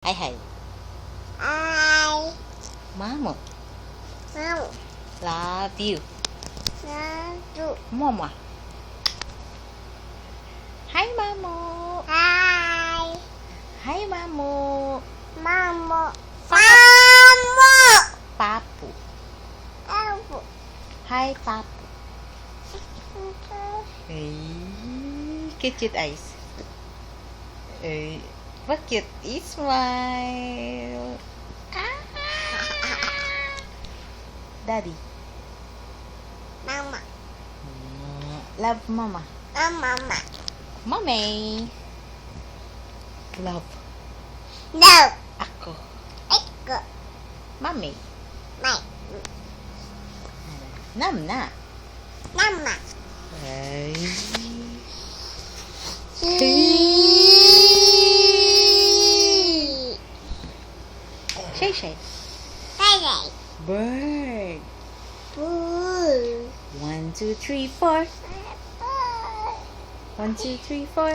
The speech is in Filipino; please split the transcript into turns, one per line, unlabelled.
Hai hai.
I
Mama.
Mom
Love you.
love you.
Mama. Hi Mamo.
Hi,
Hi Mamo.
Mama.
Papa.
Mama.
Papu.
Elbow.
Hi Papu. Hey, cute eyes. Hey, what cute smile. Daddy.
Mama.
Love Mama.
Mama.
Mommy. Love
No.
ako.
Eko.
Mommy.
My.
Nam na.
Mama.
Ay. Shay Shay.
Hey.
Bird.
Boo.
1, 2, 3, 4. 1, 2, 3, 4.